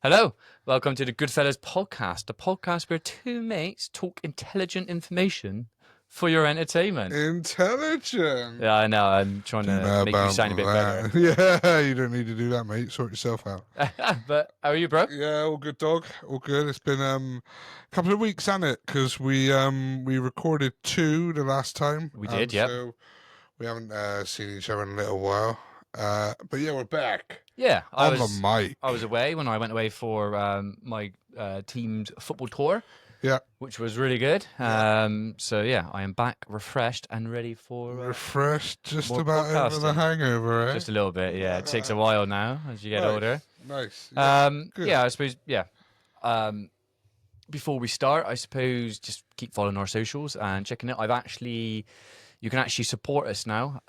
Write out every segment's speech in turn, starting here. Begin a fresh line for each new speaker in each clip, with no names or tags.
Hello, welcome to the Goodfellas podcast, the podcast where two mates talk intelligent information for your entertainment.
Intelligent.
Yeah, I know, I'm trying to make you sound a bit better.
Yeah, you don't need to do that, mate. Sort yourself out.
But how are you, bro?
Yeah, all good, dog. All good. It's been a couple of weeks, hasn't it? Because we recorded 2 the last time.
We did, yeah.
So we haven't seen each other in a little while. But yeah, we're back.
Yeah,
The mic.
I was away when I went away for my team's football tour.
Yeah.
Which was really good. So yeah, I am back, refreshed and ready for
refreshed, just
more
about over
podcasting.
the hangover, eh?
Just a little bit. Yeah, it takes a while now as you get older.
Nice.
Yeah, I suppose. Yeah. Before we start, I suppose just keep following our socials and checking it. You can actually support us now.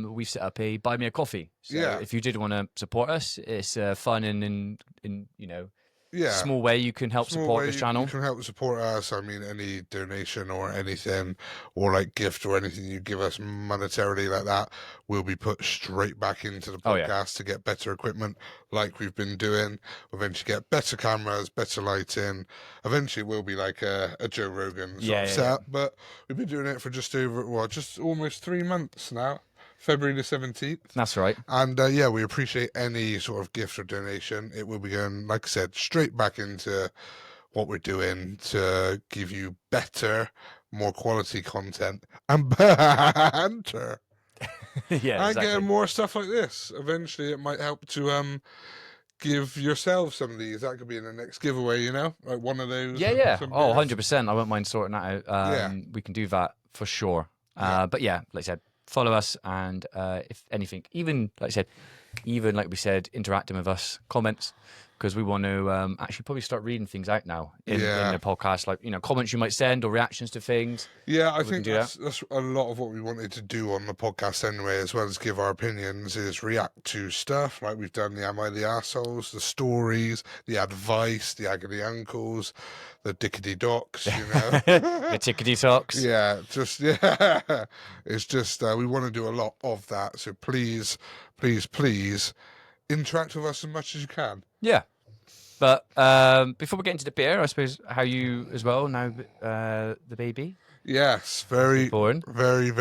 We've set up a buy me a coffee. So if you did want to support us, it's fun and small way you can help support this channel.
You can help support us. I mean, any donation or anything, or like gift or anything you give us monetarily like that, will be put straight back into the podcast to get better equipment, like we've been doing. We'll eventually get better cameras, better lighting. Eventually, we'll be like a Joe Rogan sort of setup. But we've been doing it for just almost 3 months now. February the 17th.
That's right.
And we appreciate any sort of gift or donation. It will be going, like I said, straight back into what we're doing to give you better, more quality content and banter.
Yeah,
and getting more stuff like this. Eventually, it might help to give yourself some of these. That could be in the next giveaway, you know? Like one of those.
Yeah. Oh, 100%. I won't mind sorting that out. We can do that for sure. But yeah, like I said, follow us, and if anything, even like we said, interacting with us, comments, because we want to actually probably start reading things out now in the podcast, like comments you might send or reactions to things.
Yeah, I think that's a lot of what we wanted to do on the podcast anyway, as well as give our opinions, is react to stuff like we've done the Am I the Assholes, the stories, the advice, the agony uncles, the dickety docs,
the tickety socks.
It's just we want to do a lot of that, so please interact with us as much as you can.
Yeah, but before we get into the beer, I suppose, how you as well now, the baby?
Yes, very
born,
very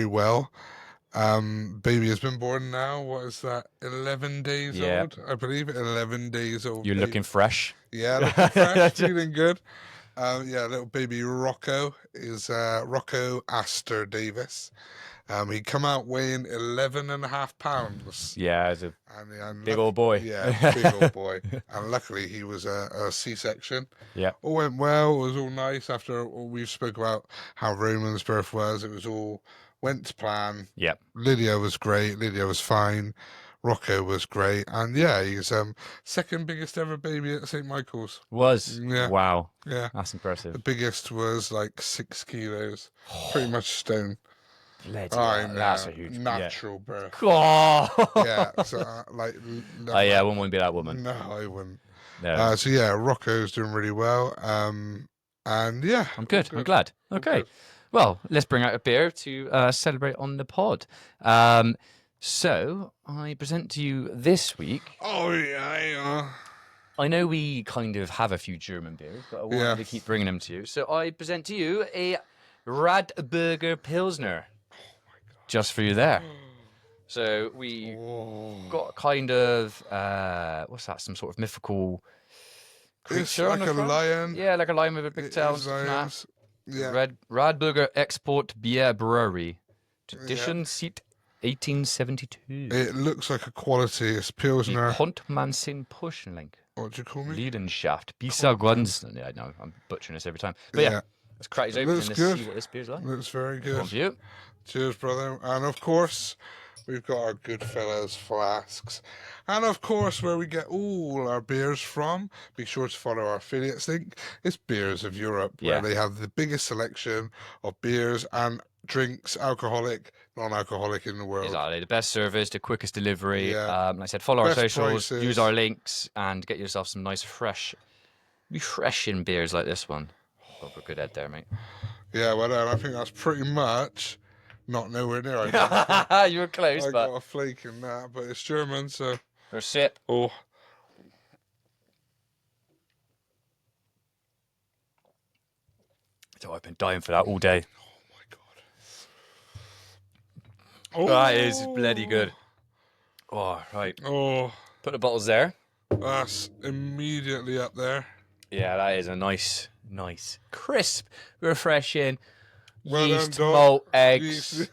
well. Baby has been born now. What is that? 11 days old, I believe. 11 days old.
You're looking fresh.
Yeah, looking fresh, feeling good. Little baby Rocco is Rocco Astor Davis. He come out weighing 11.5 pounds.
Yeah, it's a big old boy.
Yeah, big old boy. And luckily he was a C-section.
Yeah.
All went well. It was all nice. After we spoke about how Roman's birth was, it was all went to plan.
Yeah.
Lydia was great. Lydia was fine. Rocco was great. And yeah, he's second biggest ever baby at St. Michael's.
Was?
Yeah.
Wow.
Yeah.
That's impressive.
The biggest was like 6 kilos. Pretty much stone.
That's a huge
natural birth.
Oh.
Yeah, so I
wouldn't be that woman.
No, I wouldn't.
No.
So yeah, Rocco's doing really well. And yeah,
I'm good. I'm glad. Okay. Well, let's bring out a beer to celebrate on the pod. So I present to you this week.
Oh yeah.
I know we kind of have a few German beers, but I wanted to keep bringing them to you. So I present to you a Radburger Pilsner. Just for you there. So we got kind of what's that? Some sort of mythical creature.
It's like a lion.
Yeah, like a lion with a big tail. Yeah. Radburger Export Bier Brewery. Tradition seat 1872.
It looks like a quality. It's Pilsner.
Pontmansin Pushling.
What do you call me?
Leidenschaft. Bisa Gunston. Yeah, no, I'm butchering this every time. But yeah, let's crack these open and see what this beer's like.
Looks very good.
Thank you.
Cheers, brother. And of course, we've got our Goodfellas flasks. And of course, where we get all our beers from, be sure to follow our affiliates link. It's Beers of Europe, where they have the biggest selection of beers and drinks, alcoholic, non-alcoholic in the world.
Exactly. The best service, the quickest delivery. Like I said, follow our socials, prices. Use our links, and get yourself some nice, refreshing beers like this one. Hope a good head there, mate.
Yeah, well, I think that's pretty much not nowhere near.
You were close,
I got a flake in that, but it's German, so.
For a sip.
Oh.
So I've been dying for that all day.
Oh my god.
That is bloody good. Oh, right.
Oh,
Put the bottles there.
that's immediately up there.
Yeah, that is a nice, crisp, refreshing
Well
yeast,
done, Doc.
malt, eggs.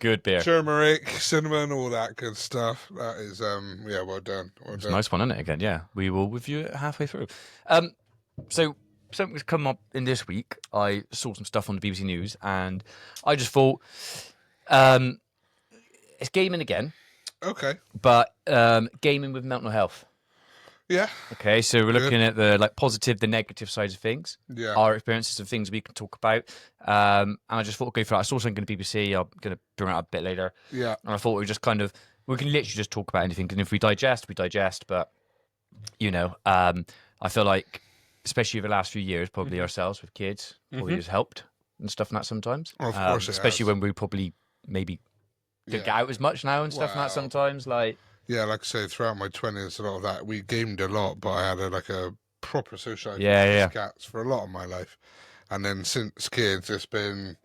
Good beer.
Turmeric, cinnamon, all that good stuff. That is, well done.
It's a nice one, isn't it? Again, yeah. We will review it halfway through. So something's come up in this week. I saw some stuff on the BBC News, and I just thought, it's gaming again.
Okay.
But gaming with mental health.
Yeah.
Okay, so we're looking at the positive, the negative sides of things.
Yeah.
Our experiences and things we can talk about. And I just thought, go for that. I saw something on the BBC. I'm going to bring it up a bit later.
Yeah.
And I thought we can literally just talk about anything. And if we digest, we digest. But, I feel like, especially over the last few years, probably ourselves with kids, probably has helped and stuff like that sometimes.
Of course,
especially when we probably maybe don't get out as much now and stuff like that sometimes.
Yeah, like I say, throughout my 20s, a lot of that, we gamed a lot, but I had a proper social life with cats for a lot of my life. And then since kids, it's been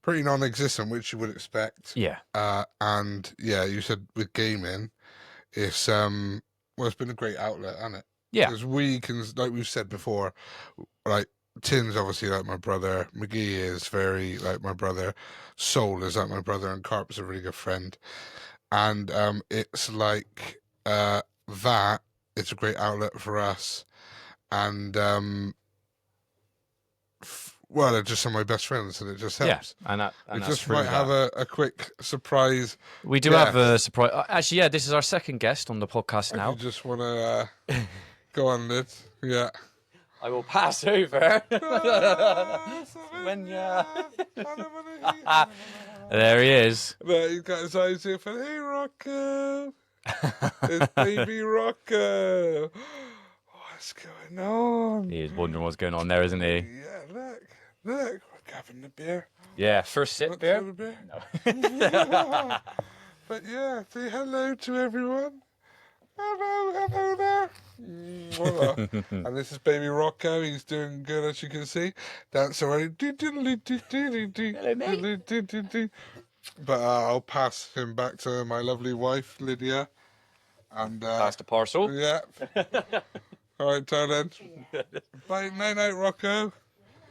pretty non-existent, which you would expect.
Yeah.
And yeah, you said with gaming, it's it's been a great outlet, hasn't it?
Yeah.
Because we can, like we've said before, like Tim's obviously like my brother, McGee is very like my brother, Soul is like my brother, and Carp's a really good friend. And it's like that. It's a great outlet for us, and they're just some of my best friends, and it just helps.
Yeah,
we just might have a quick surprise.
We do have a surprise. Actually, this is our second guest on the podcast now.
I just want to go on, Lid. Yeah.
I will pass over. There he is.
But he's got his eyes open. Hey, Rocco. It's baby Rocco. What's going on?
He is wondering what's going on there, isn't he?
Yeah, look. We're having the beer.
Yeah, first sip beer.
No. But yeah, say hello to everyone. Hello there. And this is baby Rocco. He's doing good, as you can see. Dance away. Hello, mate. But I'll pass him back to my lovely wife, Lydia. And
pass the parcel.
Yeah. All right, then. Bye, night, Rocco.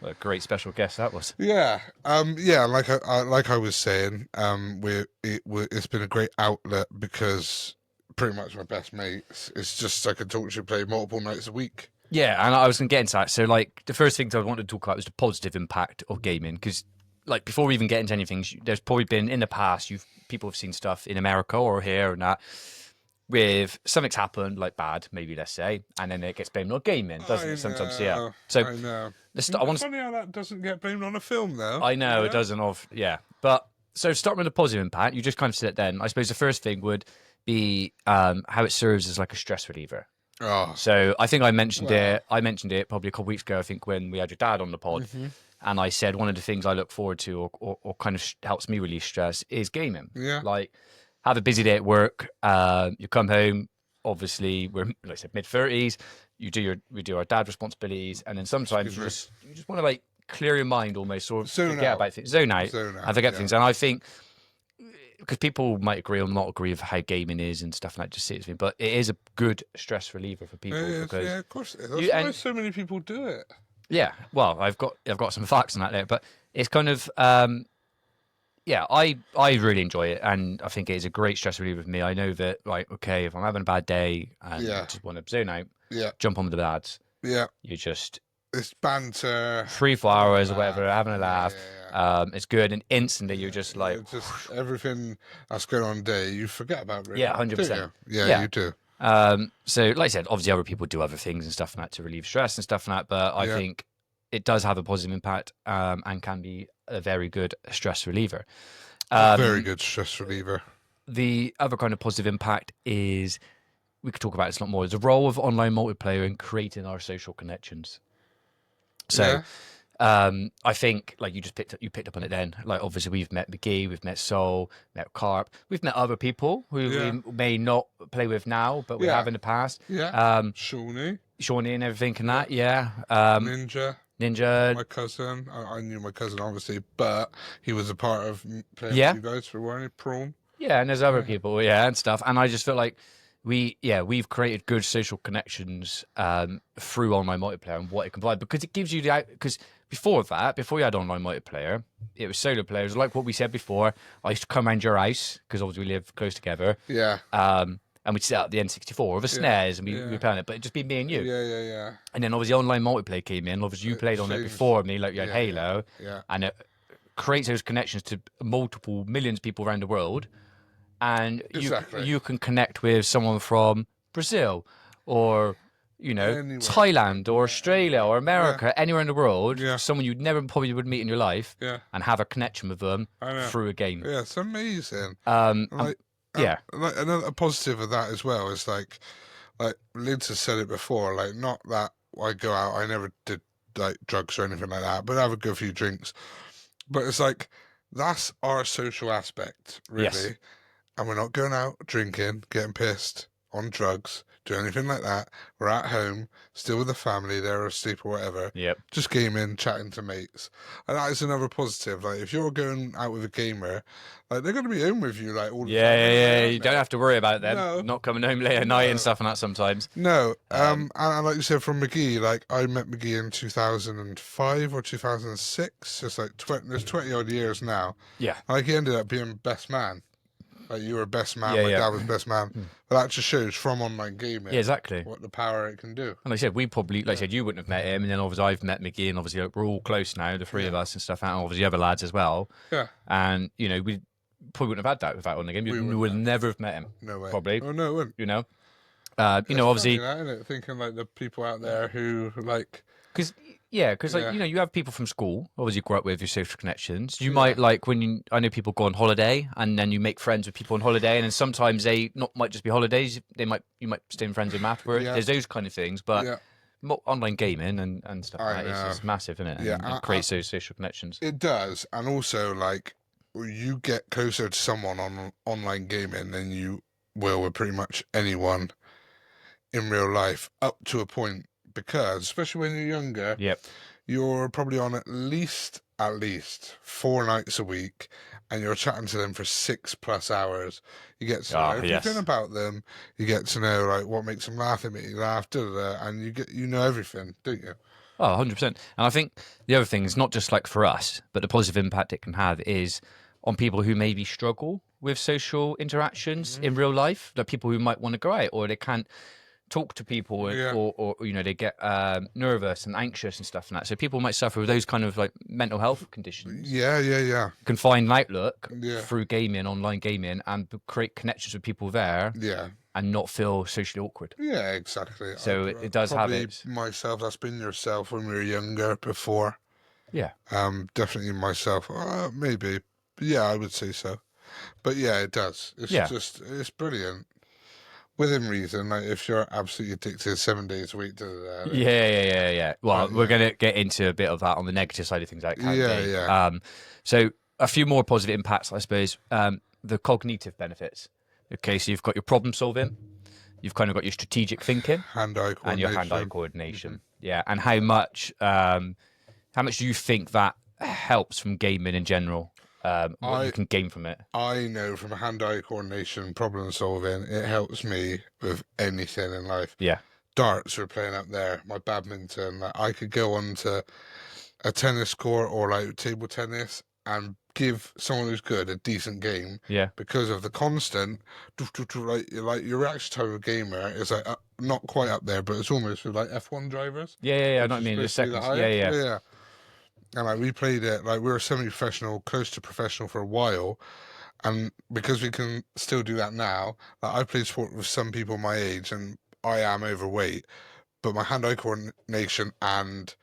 What a great special guest that was.
Yeah. Like I was saying, it's been a great outlet because pretty much my best mates. It's just I could talk to you, play multiple nights a week.
Yeah, and I was going to get into that. So, the first things I wanted to talk about was the positive impact of gaming. Because, before we even get into anything, there's probably been, in the past, people have seen stuff in America or here and that, with something's happened, bad, maybe, let's say, and then it gets blamed on gaming, doesn't it? Sometimes, yeah. So,
I know.
Funny
how that doesn't get blamed on a film, though.
I know, it doesn't. But, so starting with the positive impact, you just kind of said it then. I suppose the first thing would be how it serves as a stress reliever.
Oh.
So I think I mentioned it probably a couple of weeks ago, I think, when we had your dad on the pod. Mm-hmm. And I said one of the things I look forward to or kind of helps me release stress is gaming.
Yeah.
Have a busy day at work. You come home, obviously, we're, like I said, mid-30s. We do our dad responsibilities. And then sometimes you just want to clear your mind almost or forget about things. Zone out. And forget things. And I think, because people might agree or not agree with how gaming is and stuff like that, just see it with me, but it is a good stress reliever for people.
Yeah, of course it is. That's why so many people do it.
Yeah, well, I've got some facts on that there, but it's kind of, I really enjoy it, and I think it is a great stress reliever for me. I know that, if I'm having a bad day and just want to zone out, jump on with the lads.
Yeah. It's banter.
3-4 hours or whatever, having a laugh. It's good, and instantly you're just
just everything that's going on today, you forget about it.
Yeah, 100%.
Yeah, you do.
So, like I said, obviously other people do other things and stuff like that to relieve stress and stuff like that, but I think it does have a positive impact and can be a very good stress reliever.
Very good stress reliever.
The other kind of positive impact is, we could talk about this a lot more, is the role of online multiplayer in creating our social connections. So, I think like you picked up on it then. Like obviously we've met McGee, we've met Sol, met Carp, we've met other people who we may not play with now, but we have in the past.
Yeah. Shawnee
and everything and that. Yeah.
Ninja. My cousin. I knew my cousin obviously, but he was a part of playing with you guys for weren't he? Prawn.
Yeah, and there's other people, and stuff. And I just feel like we've created good social connections through online multiplayer and what it can provide, because it gives you because before you had online multiplayer, it was solo players. Like what we said before, I used to come around your house because obviously we live close together.
Yeah.
And we'd set up the N64 or the snares and we were playing it, but it'd just be me and you.
Yeah.
And then obviously online multiplayer came in. Obviously you played on it before me, like you had Halo.
Yeah.
And it creates those connections to multiple millions of people around the world. And you can connect with someone from Brazil or, Thailand or Australia or America, anywhere in the world, someone you never probably would meet in your life, and have a connection with them through a game.
Yeah, it's amazing.
Like
another positive of that as well is like Lids has said it before, like not that I go out, I never did like drugs or anything like that, but I have a good few drinks. But it's like that's our social aspect, really.
Yes.
And we're not going out drinking, getting pissed, on drugs, do anything like that. We're at home, still with the family, they're asleep or whatever.
Yep.
Just gaming, chatting to mates. And that is another positive. Like, if you're going out with a gamer, like, they're going to be home with you, like, all the time.
Yeah. You don't have to worry about them not coming home late at night and stuff and that sometimes.
No. And like you said, from McGee, like, I met McGee in 2005 or 2006. It's like, there's 20-odd years now.
Yeah.
Like, he ended up being best man. Like, you were best man, my dad was best man. But that just shows from online gaming
exactly
what the power it can do.
And like I said, we probably, like I said, you wouldn't have met him, and then obviously I've met McGee, and obviously we're all close now, the three of us and stuff, and obviously other lads as well.
Yeah.
And, we probably wouldn't have had that without online game. We would never have met him.
No way.
Probably.
Oh, no, it wouldn't.
Obviously...
That, isn't it? Thinking, like, the people out there who, like...
Because you have people from school, obviously you grow up with your social connections. You might, like, I know people go on holiday, and then you make friends with people on holiday, and then sometimes they might just be holidays. You might stay in friends with them afterwards. There's those kind of things, but online gaming and stuff like that is massive, isn't it?
Yeah,
and it creates those social connections.
It does, and also, like, you get closer to someone on online gaming than you will with pretty much anyone in real life, up to a point. Because, especially when you're younger, you're probably on at least 4 nights a week, and you're chatting to them for 6+ hours. You get to know everything about them. You get to know, like, what makes them laugh, and make you laugh, and you know everything, don't you?
Oh, 100%. And I think the other thing is not just like for us, but the positive impact it can have is on people who maybe struggle with social interactions in real life. Like people who might want to go out, or they can't talk to people, or they get nervous and anxious and stuff and that. So people might suffer with those kind of like mental health conditions.
Yeah.
Can find an outlook through gaming, online gaming, and create connections with people there.
Yeah.
And not feel socially awkward.
Yeah, exactly.
So it does have it.
Myself, that's been yourself when we were younger before.
Yeah.
Definitely myself. Maybe. Yeah, I would say so. But yeah, it does. It's it's brilliant. Within reason, like if you're absolutely addicted 7 days a week,
yeah. Well, we're gonna get into a bit of that on the negative side of things. So a few more positive impacts, I suppose. The cognitive benefits. Okay, so you've got your problem solving, you've kind of got your strategic thinking, and your hand-eye coordination. Yeah, and how much do you think that helps from gaming in general? What you can gain from it.
I know from hand-eye coordination, problem solving, it helps me with anything in life.
Yeah.
Darts we're playing up there, my badminton. Like, I could go on to a tennis court or like table tennis and give someone who's good a decent game.
Yeah.
Because of the constant, like your reaction time of a gamer is like not quite up there, but it's almost with like F1 drivers.
Yeah. I know what I mean. The seconds. Yeah.
And like we played it, like we were semi-professional, close to professional for a while, and because we can still do that now, like I played sport with some people my age, and I am overweight, but my hand-eye coordination and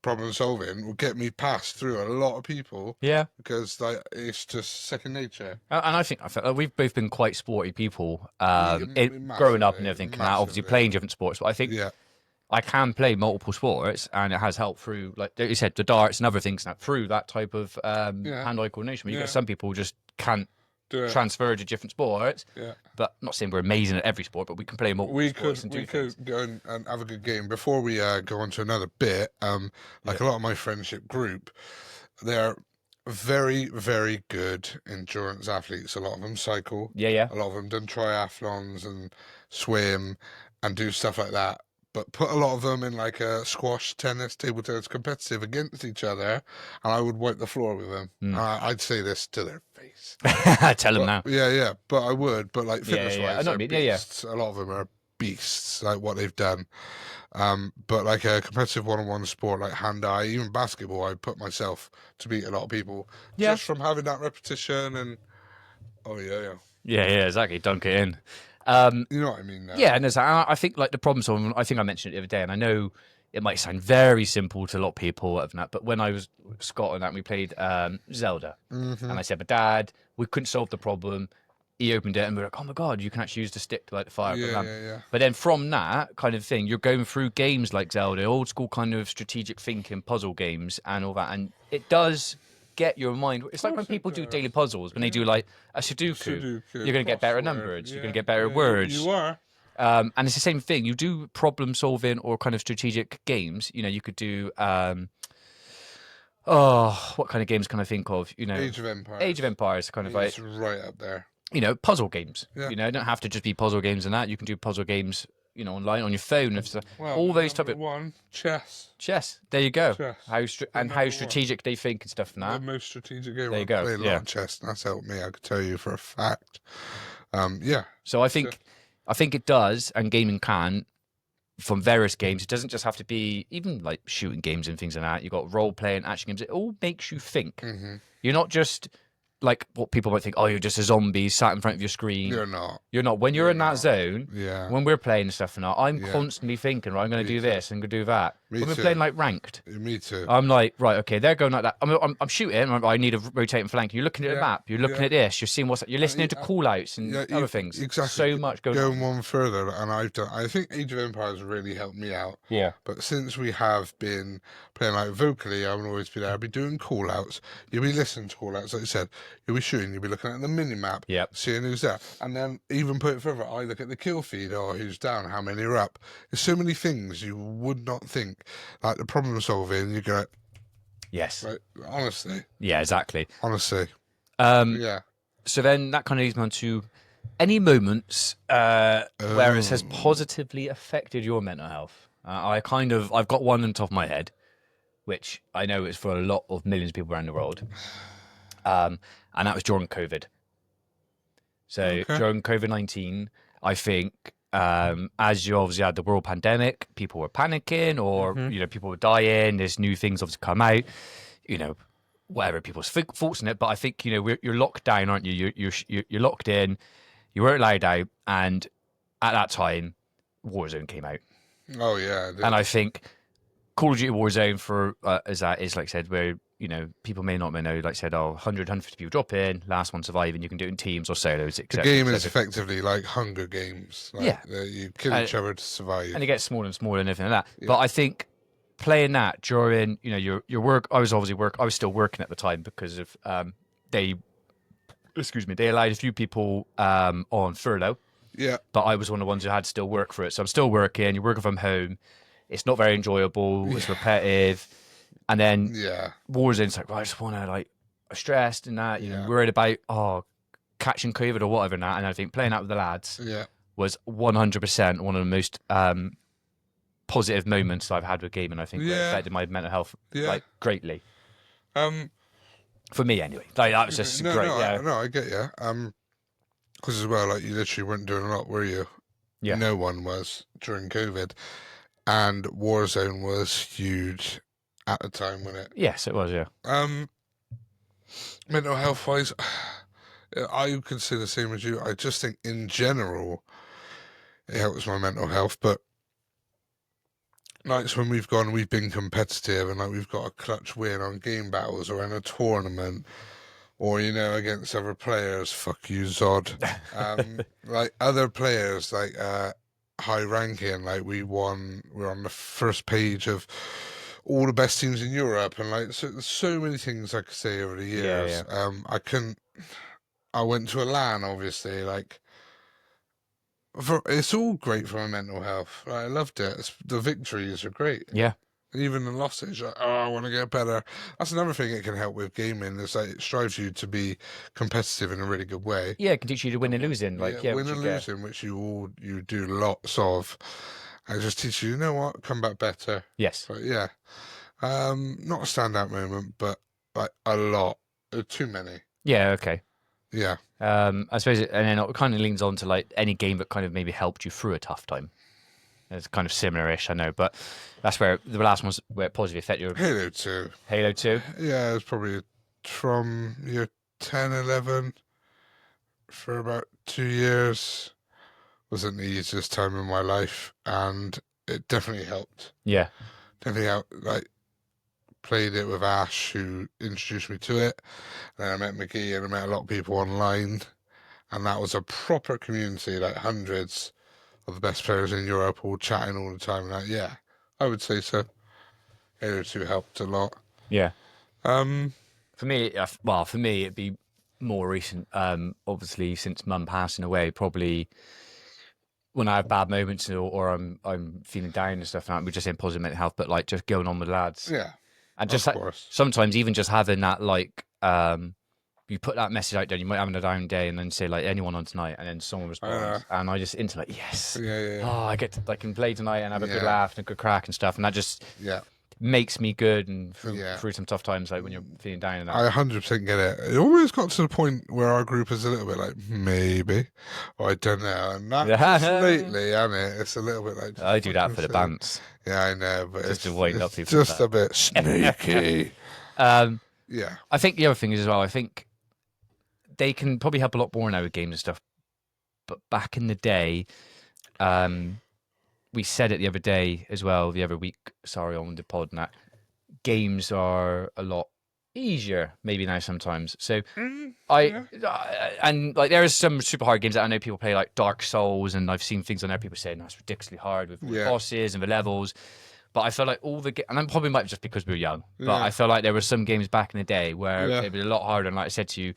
problem solving will get me past through a lot of people.
Yeah,
because like it's just second nature.
And I think like, we've both been quite sporty people, growing up and everything. And obviously playing different sports, but I think I can play multiple sports, and it has helped through, like you said, the darts and other things, through that type of hand-eye coordination. You get some people just can't transfer to different sports.
Yeah.
But I'm not saying we're amazing at every sport, but we can play multiple sports and do things.
We could go and have a good game. Before we go on to another bit, a lot of my friendship group, they're very, very good endurance athletes. A lot of them cycle.
Yeah.
A lot of them done triathlons and swim and do stuff like that. But put a lot of them in like a squash, tennis, table tennis competitive against each other, and I would wipe the floor with them. I'd say this to their face.
Tell them now.
Yeah. But I would. But like fitness-wise,
they're
beasts. A lot of them are beasts, like what they've done. But like a competitive one-on-one sport like hand-eye, even basketball, I put myself to beat a lot of people just from having that repetition and
Yeah, exactly. Dunk it in.
You know what I mean?
Yeah, and I think like the problem solving. I think I mentioned it the other day, and I know it might sound very simple to a lot of people, but when I was Scott and that, we played Zelda, and I said, "But Dad, we couldn't solve the problem." He opened it, and we were like, "Oh my God, you can actually use the stick to light the fire."
Yeah.
But then from that kind of thing, you're going through games like Zelda, old school kind of strategic thinking puzzle games, and all that, and it does get your mind. It's like when people do daily puzzles, when they do like a Sudoku you're going to get better numbers, you're going to get better words.
You are.
And it's the same thing. You do problem solving or kind of strategic games. You know, you could do. What kind of games can I think of? You know,
Age of Empires.
Age of Empires, kind of like.
It's right up there.
You know, puzzle games.
Yeah.
You know, it don't have to just be puzzle games and that. You can do puzzle games, you know, online on your phone.
Well,
all those type of
chess.
Chess. There you go.
Chess.
How strategic they think and stuff and that.
The most strategic game.
There you go.
I play a lot of chess, and that's helped me. I could tell you for a fact. Yeah.
So I think it does, and gaming can. From various games, it doesn't just have to be even like shooting games and things like that. You've got role playing, action games. It all makes you think.
Mm-hmm.
You're not just like what people might think. Oh, you're just a zombie sat in front of your screen.
You're not.
You're not. When you're in that zone, when we're playing and stuff and that, I'm constantly thinking, right, I'm going to do this and going to do that. When we're playing like ranked,
me too.
I'm like, right, okay, they're going like that. I'm shooting. I need a rotating flank. You're looking at the map. You're looking at this. You're seeing you're listening to call outs and other things.
Exactly.
So much going on.
Going one further, and I think Age of Empires really helped me out.
Yeah.
But since we have been playing like vocally, I will always be there. I'll be doing call outs. You'll be listening to call outs, like you said. You'll be shooting. You'll be looking at the mini map.
Yep.
Seeing who's there. And then even put it further, I look at the kill feed or who's down, how many are up. There's so many things you would not think. Like the problem solving, you go,
yes.
Like, honestly.
Yeah, exactly.
Honestly.
Yeah. So then that kind of leads me on to any moments where it has positively affected your mental health. I've got one on the top of my head, which I know is for a lot of millions of people around the world. And that was during COVID. So during COVID-19, I think as you obviously had the world pandemic, people were panicking or, you know, people were dying. There's new things obviously come out, you know, whatever people's faults in it. But I think, you know, you're locked down, aren't you? You're locked in. You weren't allowed out. And at that time, Warzone came out.
Oh, yeah.
And I think Call of Duty Warzone is like I said, where, you know, people may not know, like I said, 100, 150 people drop in, last one surviving, you can do it in teams or solos, etc.
The game is effectively like Hunger Games. Like, you kill each other to survive.
And it gets smaller and smaller and everything like that. Yeah. But I think playing that during, you know, your work, I was still working at the time because of, they allowed a few people on furlough.
Yeah.
But I was one of the ones who had to still work for it. So I'm still working, you're working from home. It's not very enjoyable. It's repetitive. And then Warzone's like, I just want to, like, I'm stressed and that, you know, worried about, catching COVID or whatever and that. And I think playing out with the lads was 100% one of the most positive moments I've had with gaming. I think it affected my mental health like greatly. For me, anyway. Like, that was just great.
I get you. Because as well, like, you literally weren't doing a lot, were you?
Yeah.
No one was during COVID. And Warzone was huge at the time, wasn't it?
Yes, it was, yeah.
Mental health wise, I could say the same as you. I just think in general it helps my mental health, but nights when we've been competitive and like we've got a clutch win on game battles or in a tournament or, you know, against other players, fuck you, Zod. Like other players, like high ranking. Like we're on the first page of all the best teams in Europe, and like so many things I could say over the years.
Yeah.
I went to a LAN, obviously. Like, it's all great for my mental health. I loved it. The victories are great.
Yeah.
Even the losses, like, I want to get better. That's another thing it can help with gaming. Is like it strives you to be competitive in a really good way.
Yeah, it can teach you to win and losing. Like,
win and losing, which you do lots of. And just teach you, you know what, come back better.
Yes.
But yeah, not a standout moment, but like a lot. Too many.
Yeah. Okay.
Yeah.
I suppose, and then it kind of leans on to like any game that kind of maybe helped you through a tough time. It's kind of similar-ish, I know, but that's where the last one's where it positively affected your
Halo 2.
Halo 2.
Yeah, it was probably from year 10, 11 for about 2 years. Wasn't the easiest time in my life, and it definitely helped.
Yeah.
Definitely helped. Like, played it with Ash, who introduced me to it. And then I met McGee, and I met a lot of people online. And that was a proper community, like hundreds of the best players in Europe, all chatting all the time. And yeah, I would say so. Halo 2 helped a lot.
Yeah.
Um,
for me, it'd be more recent. Obviously, since Mum passing away, probably when I have bad moments or I'm feeling down and stuff, and we're just in positive mental health, but like just going on with lads.
Yeah.
And just
of course.
Sometimes even just having that, like, you put that message out there, you might have a down day, and then say like anyone on tonight, and then someone responds, and I just into like, yes, oh, I can play tonight and have a good laugh and a good crack and stuff, and that just makes me good and through some tough times, like when you're feeling down and that.
I 100% get it. It always got to the point where our group is a little bit like, maybe, or I don't know, and that's lately, isn't it? It's a little bit like,
I do that for the bands.
Yeah, I know, but
just to wind up people.
Just a bit sneaky. Yeah.
I think the other thing is as well, I think they can probably help a lot more now with games and stuff. But back in the day, we said it the other day as well, the other week, sorry, on the pod, and that games are a lot easier maybe now sometimes. So and like there is some super hard games that I know people play, like Dark Souls, and I've seen things on there people saying that's ridiculously hard with all the bosses and the levels. But I feel like all the and I'm probably might be just because we were young, but I feel like there were some games back in the day where it was a lot harder. And like I said to you,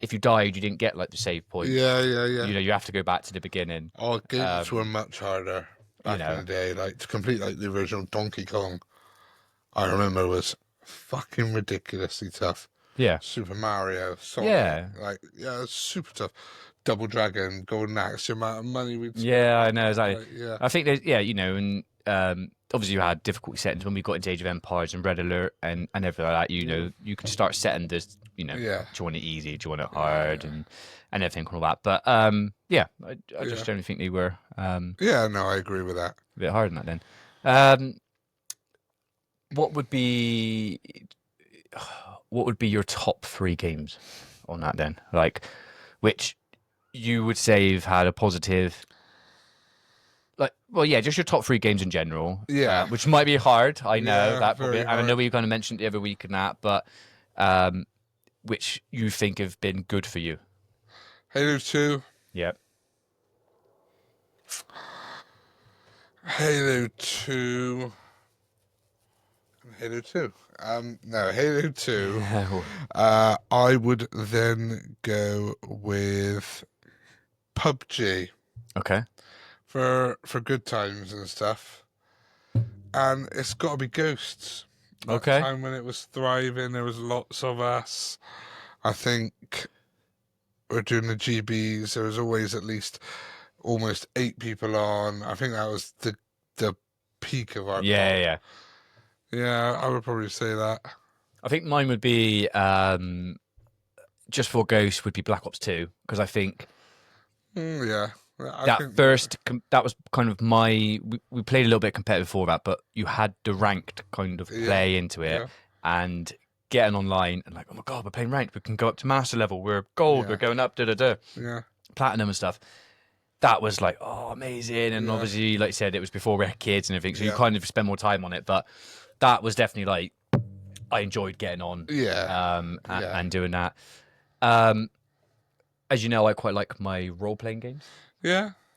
if you died, you didn't get like the save point.
Yeah.
You know, you have to go back to the beginning.
Oh, games were much harder back in the day. Like to complete like the original Donkey Kong, I remember was fucking ridiculously tough.
Yeah.
Super Mario, Sonic, it's super tough. Double Dragon, Golden Axe, the amount of money we'd spend.
Yeah, I know, exactly.
Like,
I think there's, you know, and obviously you had difficulty settings when we got into Age of Empires and Red Alert and everything like that. You know, you can start setting this, you know, do you want it easy, do you want it hard, and everything and all that. But I just don't think they were.
No, I agree with that.
A bit hard on that then. What would be your top 3 games on that then? Like, which you would say you've had a positive, like, just your top 3 games in general.
Yeah.
Which might be hard. I know that
probably.
And I know we kind of mentioned the other week and that, but which you think have been good for you?
Halo 2.
Yep.
Halo 2. Halo 2. No, Halo 2. I would then go with PUBG.
Okay.
For good times and stuff. And it's got to be Ghosts. That time when it was thriving, there was lots of us. I think we're doing the GBs. There was always at least almost 8 people on. I think that was the peak of our pod.
Yeah.
Yeah, I would probably say that.
I think mine would be just for Ghost would be Black Ops 2, because I think that was kind of we played a little bit competitive before that, but you had the ranked kind of play into it and getting online and like, oh my god, we're playing ranked, we can go up to master level, we're gold, we're going up platinum and stuff. That was like, oh, amazing. And obviously, like you said, it was before we had kids and everything, so you kind of spend more time on it, but that was definitely like, I enjoyed getting on and doing that. As you know, I quite like my role-playing games.
Yeah.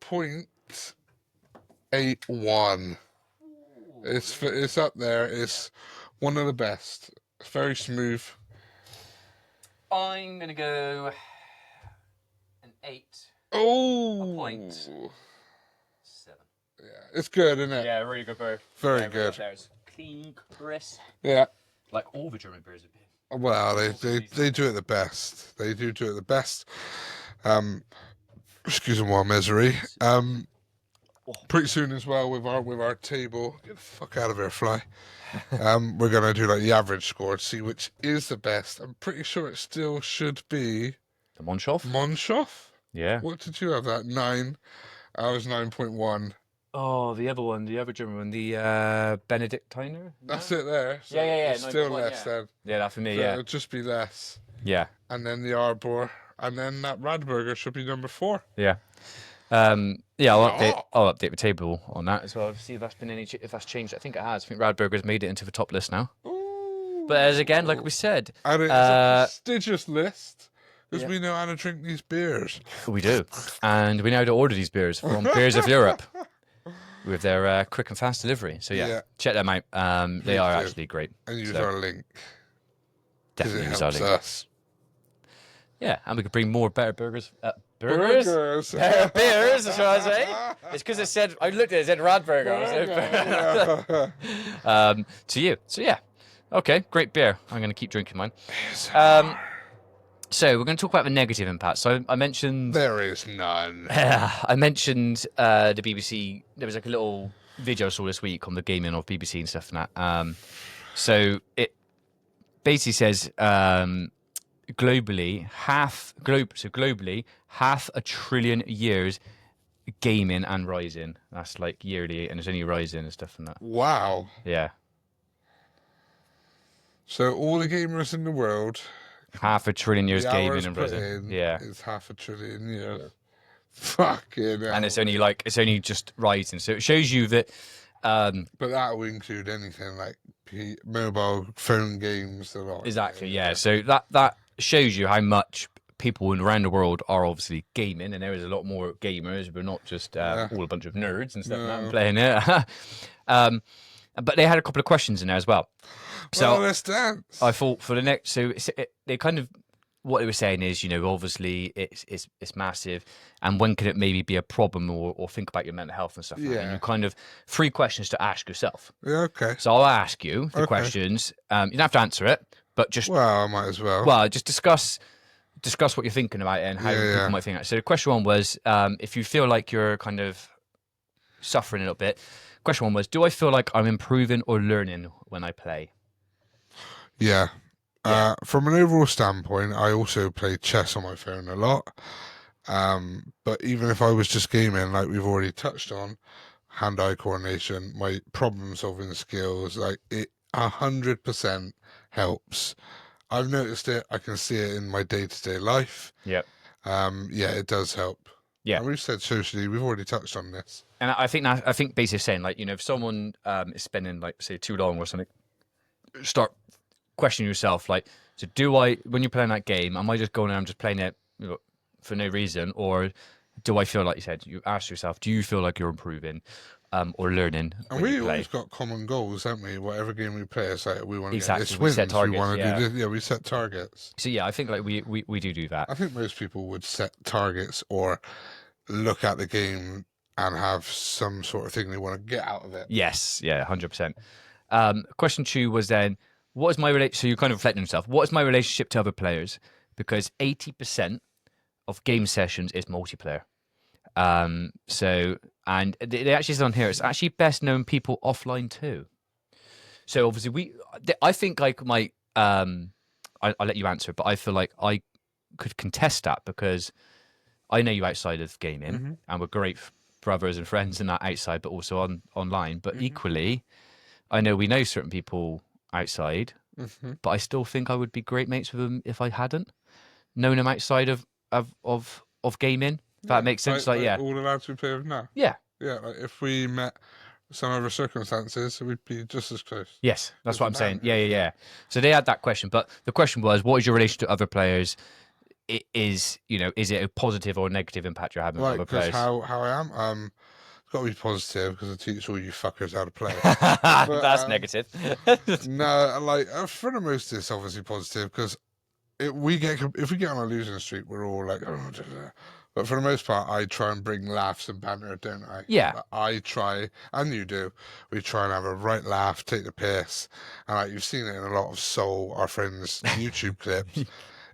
8.81. It's up there. It's one of the best. It's very smooth.
I'm gonna go an 8.
Oh,
0.7.
Yeah, it's good, isn't it?
Yeah, really good beer.
Very good.
There's clean, crisp.
Yeah.
Like all the German beers have been.
Well, they do it the best. They do it the best. Excuse me, my misery. Pretty soon as well with our table. Get the fuck out of here, fly. We're gonna do like the average score to see which is the best. I'm pretty sure it still should be
The Monshoff?
Monshoff?
Yeah.
What did you have that? 9. I was 9.1.
Oh, the other one, the other German one, the Benedictiner? No?
That's it there. So
yeah.
it's still less then.
Yeah, that for me,
So
yeah.
it'll just be less.
Yeah.
And then the Arbor. And then that Radburger should be number 4.
Yeah. I'll update the table on that as well. See if that's been if that's changed. I think it has. I think Radburger's made it into the top list now.
Ooh.
But as again, like we said,
and it's a prestigious list because we know how to drink these beers.
We do, and we know how to order these beers from Beers of Europe with their quick and fast delivery. So check them out. They are actually great.
And use our link.
Definitely use our link.
Us.
Yeah, and we could bring more better burgers.
Burgers.
Better beers, shall I say? It's because I looked at it, it said Radburger. To you. So yeah, Okay, great beer. I'm going to keep drinking mine. So we're going to talk about the negative impact. So I mentioned...
There is none.
I mentioned the BBC. There was like a little video I saw this week on the gaming of BBC and stuff and that. So it basically says globally, half a trillion years gaming and rising. That's like yearly, and it's only rising and stuff and that.
Wow.
Yeah.
So all the gamers in the world,
half a trillion years
the
gaming
hours
and
put
rising.
in
Yeah.
is half a trillion years. Fucking hell.
And it's only just rising. So it shows you that.
But that will include anything like mobile phone games.
Exactly. Yeah. So that shows you how much people around the world are obviously gaming, and there is a lot more gamers. We're not just all a bunch of nerds and stuff like that playing it. But they had a couple of questions in there as well. So
let's dance.
I thought for the next, they kind of, what they were saying is, obviously it's massive, and when can it maybe be a problem, or think about your mental health and stuff.
Yeah.
And you kind of 3 questions to ask yourself.
Yeah. Okay.
So I'll ask you the questions. You don't have to answer it, but just
I might as well.
Well, just discuss what you're thinking about it and how people might think. So the question 1 was, if you feel like you're kind of suffering a little bit. Question 1 was, do I feel like I'm improving or learning when I play?
Yeah. From an overall standpoint, I also play chess on my phone a lot. But even if I was just gaming, like we've already touched on, hand-eye coordination, my problem-solving skills, like it 100% helps. I've noticed it. I can see it in my day-to-day life.
Yep.
It does help.
Yeah.
And we've said socially, we've already touched on this.
And I think basically saying, like, if someone is spending, like, say, too long or something, start questioning yourself, like, so when you're playing that game, am I just going and I'm just playing it for no reason, or do I feel, like you said, you ask yourself, do you feel like you're improving or learning?
And we always got common goals, haven't we? Whatever game we play, it's like we want to get this
we
wins.
set targets,
we want to do this. Yeah, we set targets.
So yeah, I think like we do that.
I think most people would set targets or look at the game and have some sort of thing they want to get out of it.
Yes, yeah, 100%. Question 2 was then, what is my relationship? So you're kind of reflecting on yourself. What is my relationship to other players? Because 80% of game sessions is multiplayer. And they actually said on here, it's actually best known people offline too. So obviously I think like I'll let you answer, but I feel like I could contest that because I know you outside of gaming, and we're great brothers and friends in that outside, but also online. But equally, I know we know certain people outside, but I still think I would be great mates with them if I hadn't known them outside of gaming. If that makes sense. Like
all the lads we play with now.
Yeah.
Yeah, like if we met some other circumstances, we'd be just as close.
Yes, that's what I'm saying. Yeah. So they had that question, but the question was, what is your relation to other players? Is it a positive or negative impact you're having with other players?
How I am, it's got to be positive because I teach all you fuckers how to play.
That's negative.
No, like for the most, it's obviously positive because if we get on a losing streak, we're all like, but for the most part, I try and bring laughs and banter, don't I?
Yeah.
I try, and you do. We try and have a right laugh, take the piss, and like you've seen it in a lot of Soul, our friends' YouTube clips.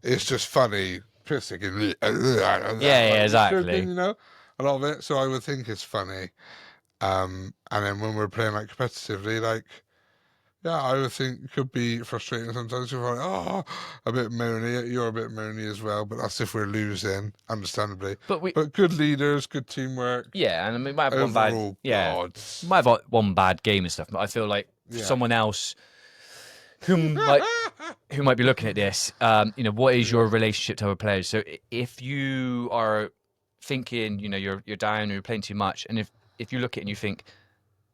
It's just funny, piss taking.
Yeah, exactly.
A lot of it. So I would think it's funny. And then when we're playing like competitively, like. Yeah, I would think it could be frustrating sometimes. You're like, a bit moany. You're a bit moany as well, but that's if we're losing, understandably. But good leaders, good teamwork.
Yeah, and I mean, we might have
overall,
might have one bad game and stuff. But I feel like someone else who might be looking at this, what is your relationship to other players? So if you are thinking, you're down or you're playing too much, and if you look at it and you think,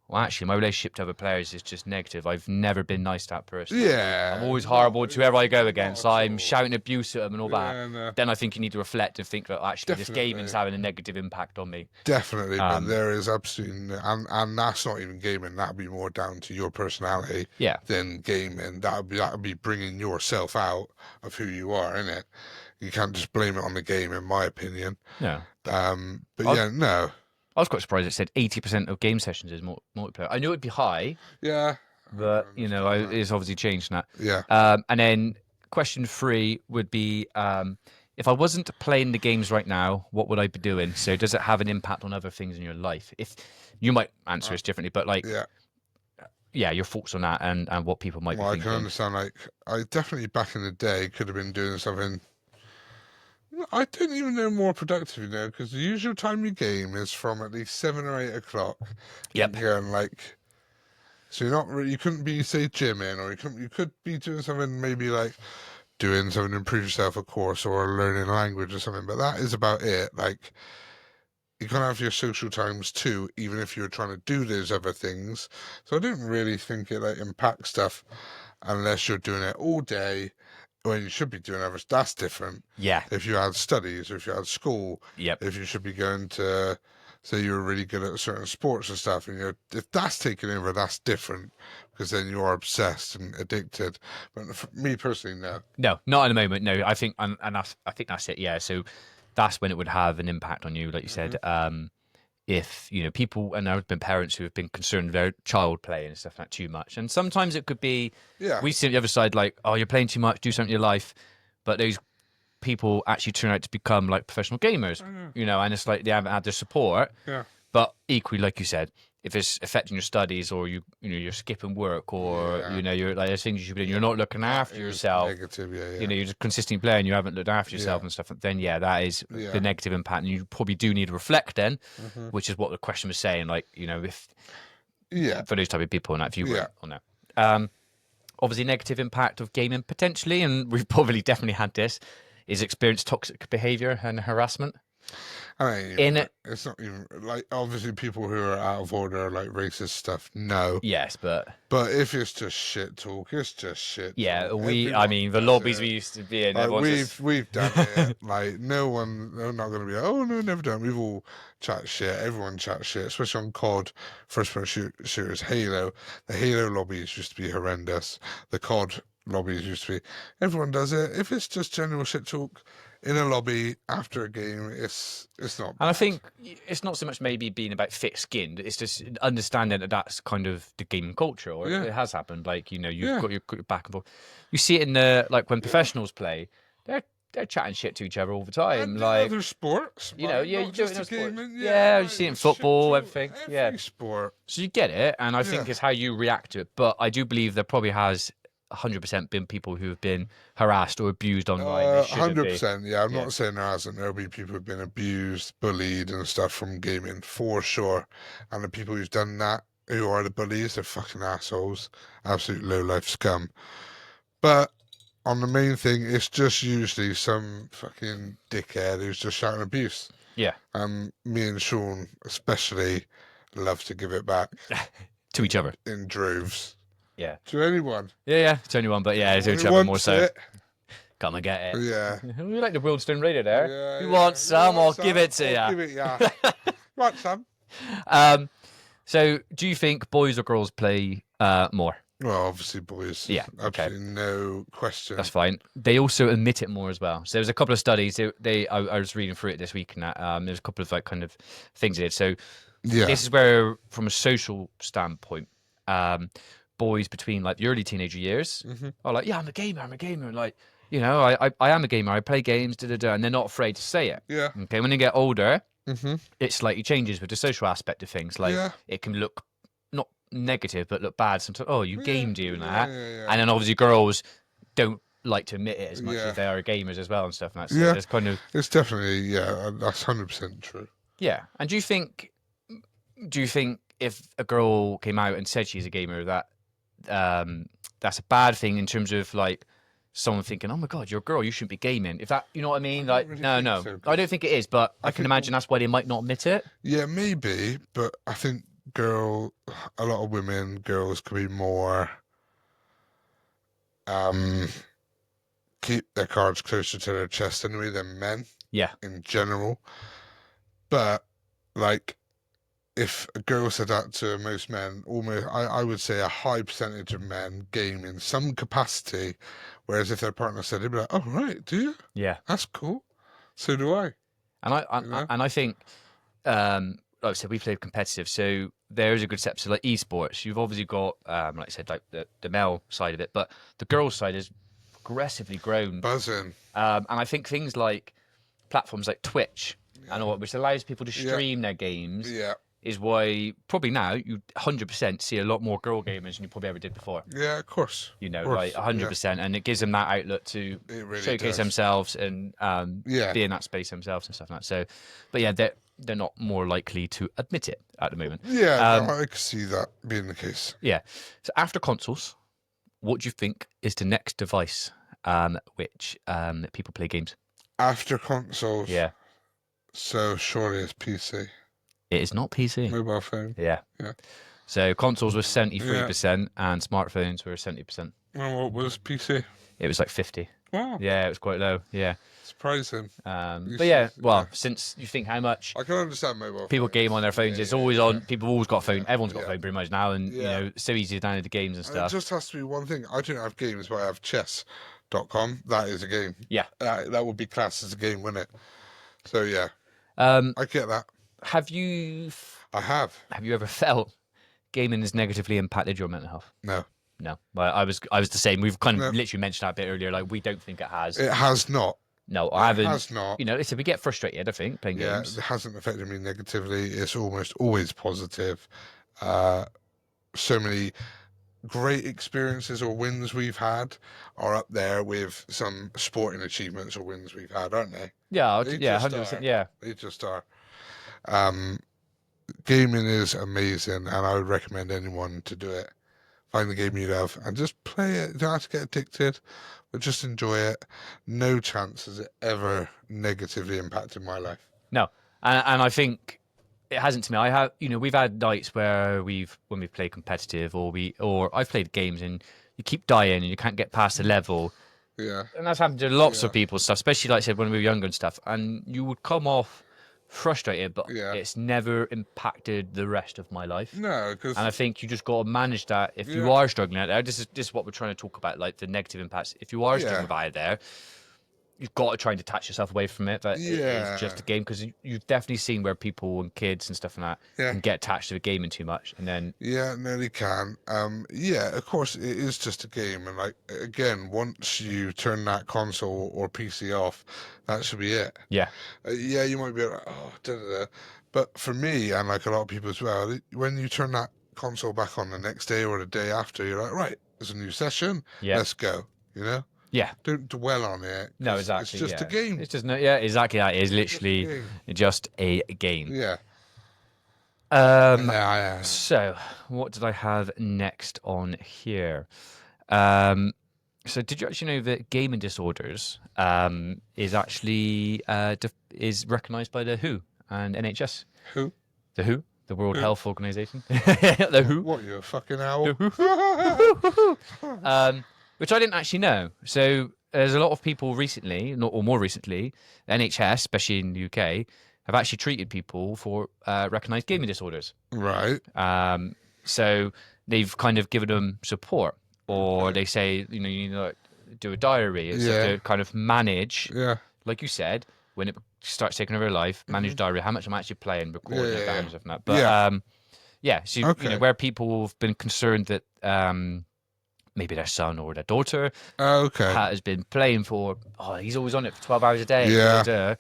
well, actually, my relationship to other players is just negative. I've never been nice to that person.
Yeah.
I'm always horrible to whoever I go against. I'm shouting abuse at them and all that.
No.
Then I think you need to reflect and think that actually this gaming's having a negative impact on me.
Definitely, but there is absolutely, and that's not even gaming. That'd be more down to your personality than gaming. That would be bringing yourself out of who you are, innit? You can't just blame it on the game, in my opinion.
Yeah.
No.
I was quite surprised it said 80% of game sessions is multiplayer. I knew it'd be high.
Yeah.
but it's obviously changed now.
Yeah.
And then question 3 would be, if I wasn't playing the games right now, what would I be doing? So does it have an impact on other things in your life? If you might answer this differently, but your thoughts on that and what people might be thinking.
I can understand. Like, I definitely back in the day could have been doing something. I don't even know more productive, because the usual time you game is from at least 7 or 8 o'clock.
Yep.
So you're not really, you couldn't be, say, gymming, or you could be doing something, maybe like doing something to improve yourself, of course, or learning a language or something. But that is about it. Like, you can't have your social times too, even if you're trying to do those other things. So I don't really think it impacts stuff unless you're doing it all day when you should be doing others. That's different.
Yeah.
If you had studies, or if you had school,
Yep.
if you should be going to, say, you're really good at certain sports and stuff, and if that's taken over, that's different, because then you are obsessed and addicted. But for me personally, no.
No, not at the moment. No, I think, and I think that's it. Yeah. So that's when it would have an impact on you, like you said. If people, and there have been parents who have been concerned with their child play and stuff like that too much, and sometimes it could be we see on the other side, like, oh, you're playing too much, do something in your life, but those people actually turn out to become like professional gamers, and it's like they haven't had the support.
Yeah.
But equally, like you said, if it's affecting your studies, or you're skipping work, or you're like, there's things you should be doing, you're not looking after yourself.
Negative, yeah.
You're just consistently playing, you haven't looked after yourself and stuff. Then that is the negative impact, and you probably do need to reflect then, which is what the question was saying. Like, if for those type of people, and that view on that. Obviously, negative impact of gaming potentially, and we've probably definitely had this, is experience toxic behaviour and harassment.
I mean, it's not even like, obviously people who are out of order, like racist stuff. No.
Yes, but
if it's just shit talk, it's just shit.
Yeah,
talk.
the lobbies we used to be in.
We've done it. Like, they're not going to be like, oh no, never done. We've all chat shit. Everyone chats shit, especially on COD, first-person shooters, Halo. The Halo lobbies used to be horrendous. The COD lobbies used to be. Everyone does it. If it's just general shit talk in a lobby after a game, it's not bad.
And I think it's not so much maybe being about thick-skinned, it's just understanding that that's kind of the gaming culture, or it has happened. Like, you've got your back and forth. You see it in when professionals play, they're chatting shit to each other all the time.
And
like
other sports,
you do it in
sports.
Gaming, you see it in football, everything.
Every sport.
So you get it, and I think it's how you react to it. But I do believe there probably has 100% been people who have been harassed or abused online.
100%, yeah. I'm not saying there hasn't. There'll be people who've been abused, bullied, and stuff from gaming, for sure. And the people who've done that, who are the bullies, they're fucking assholes, absolute low-life scum. But on the main thing, it's just usually some fucking dickhead who's just shouting abuse.
Yeah.
Me and Shaun especially love to give it back
to each other
in droves.
Yeah.
To anyone.
Yeah. To anyone, but to each other more so. Come and get it.
Yeah.
We like the Worldstone Radio there. Yeah, you want some? I'll give it to you.
Give it, yeah. Want some?
So, do you think boys or girls play more?
Well, obviously boys.
Yeah.
Absolutely no question.
That's fine. They also admit it more as well. So there's a couple of studies. I was reading through it this week, and there's a couple of like kind of things they did. So this is where, from a social standpoint, boys between like the early teenager years are like, yeah, I'm a gamer. Like, I am a gamer. I play games, and they're not afraid to say it.
Yeah.
Okay. When they get older, it slightly changes with the social aspect of things. Like, it can look not negative, but look bad sometimes. Oh, you gamed you and that. And then obviously girls don't like to admit it as much as they are gamers as well and stuff. And that's it's kind of.
It's definitely that's 100% true.
Yeah. And do you think if a girl came out and said she's a gamer, that that's a bad thing in terms of like someone thinking, oh my god, you're a girl, you shouldn't be gaming? If that, you know what I mean? Like,
really
no,
so,
I don't think it is, but I can imagine that's why they might not admit it.
Yeah, maybe, but I think a lot of girls could be more keep their cards closer to their chest anyway than men.
Yeah.
In general. But like, if a girl said that to most men, almost I would say a high percentage of men game in some capacity, whereas if their partner said it, they'd be like, oh right, do you?
Yeah.
That's cool. So do I.
And I think like I said, we played competitive, so there's a good step to like esports. You've obviously got, like I said, like the male side of it, but the girls' side has aggressively grown.
Buzzing.
And I think things like platforms like Twitch and all, which allows people to stream their games, is why probably now you 100% see a lot more girl gamers than you probably ever did before.
Yeah, of course.
You know, like 100%, and it gives them that outlet to
really
showcase themselves and be in that space themselves and stuff like that. So, but yeah, they're not more likely to admit it at the moment.
Yeah, no, I can see that being the case.
Yeah. So after consoles, what do you think is the next device which people play games?
After consoles?
Yeah.
So surely it's PC.
It is not PC.
Mobile phone.
Yeah. So consoles were 73% and smartphones were 70%.
And what was PC?
It was like 50.
Wow.
Yeah, it was quite low. Yeah.
Surprising.
But yeah, well, since you think how much
I can understand mobile
people
phones.
game on their phones, it's always on. People have always got a phone. Everyone's got a phone pretty much now, and you know, so easy to download the games and stuff.
It just has to be one thing. I don't have games, but I have chess.com. That is a game.
Yeah.
That would be classed as a game, wouldn't it? So yeah. I get that. I have.
Have you ever felt gaming has negatively impacted your mental health?
No.
No. Well, I was the same. We've kind of literally mentioned that a bit earlier. Like, we don't think it has.
It has not.
No, I haven't.
It has not.
You know, listen, we get frustrated, I think, playing games.
Yeah, it hasn't affected me negatively. It's almost always positive. So many great experiences or wins we've had are up there with some sporting achievements or wins we've had, aren't they?
Yeah, 100%. Yeah,
they just are. Gaming is amazing, and I would recommend anyone to do it. Find the game you love and just play it. You don't have to get addicted, but just enjoy it. No chance has it ever negatively impacted my life.
No, and I think it hasn't to me. I have, you know, we've had nights where when we've played competitive, or I've played games and you keep dying and you can't get past a level.
Yeah,
and that's happened to lots of people stuff, especially like I said when we were younger and stuff. And you would come off frustrated, but it's never impacted the rest of my life.
No, and
I think you just got to manage that. If you are struggling out there, this is what we're trying to talk about, like the negative impacts. If you are struggling out there, you've got to try and detach yourself away from it. That it's just a game, because you've definitely seen where people and kids and stuff like that can get attached to the gaming too much, and then
no, they can. Of course, it is just a game, and like again, once you turn that console or PC off, that should be it.
Yeah,
you might be like, but for me and like a lot of people as well, when you turn that console back on the next day or the day after, you're like, right, there's a new session. Let's go. You know.
Yeah.
Don't dwell on it.
No, exactly.
It's just a game.
It's just exactly that. It is literally just a game.
Yeah.
So, what did I have next on here? So, did you actually know that gaming disorders is actually is recognised by the WHO and NHS?
Who?
The WHO, the World Health Organization. The WHO.
What, you a fucking owl?
Which I didn't actually know. So there's a lot of people recently, or more recently, NHS, especially in the UK, have actually treated people for recognised gaming disorders.
Right.
So they've kind of given them support, or they say, you need to do a diary. It's to kind of manage, like you said, when it starts taking over your life, manage diary, how much I'm actually playing, recording it down and stuff like that. But so where people have been concerned that maybe their son or their daughter has been playing for, he's always on it for 12 hours a day.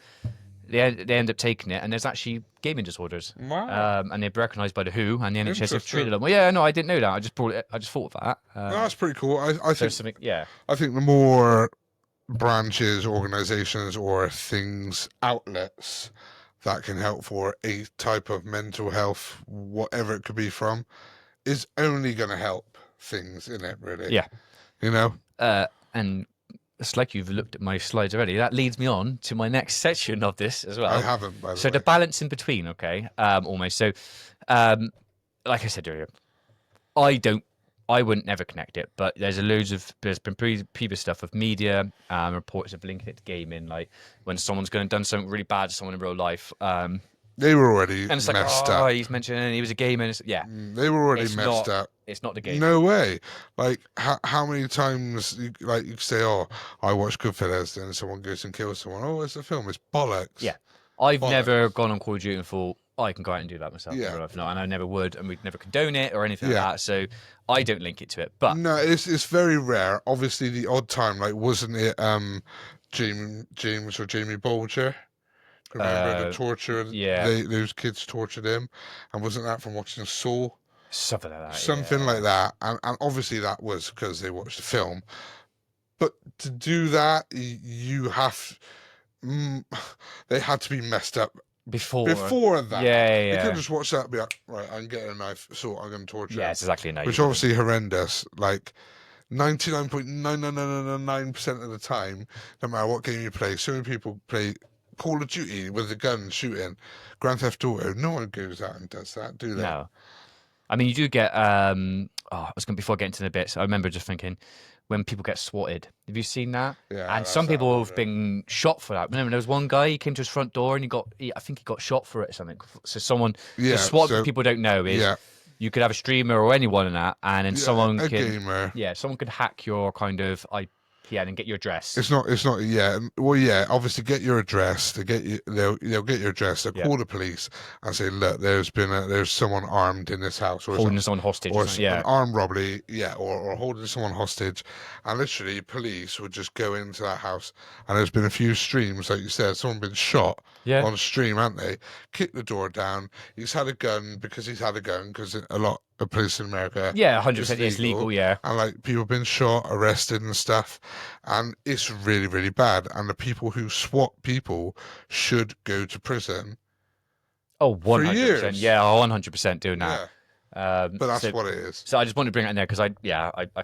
They end up taking it, and there's actually gaming disorders.
Wow.
And they're recognised by the WHO, and the NHS have treated them. Well, yeah, no, I didn't know that. I just thought of that.
That's pretty cool. I think
something. Yeah.
I think the more branches, organisations, or things, outlets that can help for a type of mental health, whatever it could be from, is only going to help things in it, really.
Yeah.
You know?
And it's like you've looked at my slides already. That leads me on to my next section of this as well.
I haven't, by the way.
So the balance in between, almost. So, like I said earlier, I wouldn't never connect it, but there's been previous stuff of media, reports of linking it to gaming, like when someone's done something really bad to someone in real life.
They were already
and it's
messed up.
He's mentioning he was a gamer.
They were already messed up.
It's not the game.
No way. Like, how many times you say, I watched Goodfellas, then someone goes and kills someone. Oh, it's a film. It's bollocks.
Yeah. I've never gone on Call of Duty and thought, I can go out and do that myself in
Yeah.
real life. No, and I never would, and we'd never condone it or anything like
Yeah.
that. So I don't link it to it. But
No, it's very rare. Obviously, the odd time, like, wasn't it James or Jamie Bolger? Remember the torture?
yeah,
Those kids tortured him, and wasn't that from watching Saw?
something like that.
Something
Yeah.
like that. And obviously that was because they watched the film. But to do that, you have. They had to be messed up
Before
that.
Yeah,
They
yeah.
could just watch that and be like, right, I'm getting a knife, so I'm going to torture
Yeah,
him.
it's exactly a knife.
Which obviously horrendous. Like, 99.99999% of the time, no matter what game you play, so many people play Call of Duty with a gun shooting, Grand Theft Auto. No one goes out and does that, do they?
No. I mean, you do get. Before getting to the bits, I remember just thinking when people get swatted. Have you seen that?
Yeah.
And some people have been shot for that. Remember, there was one guy. He came to his front door and I think he got shot for it or something. So someone.
Yeah.
So SWAT people don't know is.
Yeah.
You could have a streamer or anyone in that, and then someone
gamer.
Yeah, someone could hack your kind of IPN and get your address.
It's not. Yeah. Well, yeah. Obviously, get your address. They'll get your address. They'll call the police and say, look, there's someone armed in this house, or
holding someone hostage, or
an armed robbery, or holding someone hostage. And literally, police would just go into that house. And there's been a few streams, like you said, someone been shot on stream, haven't they? Kick the door down. He's had a gun because a lot of police in America,
100% is legal,
and like people have been shot, arrested, and stuff, and it's really, really bad. And the people who swat people should go to prison.
Oh, 100%.
For years.
Yeah, 100% doing that.
But that's what it is.
So I just wanted to bring it in there because I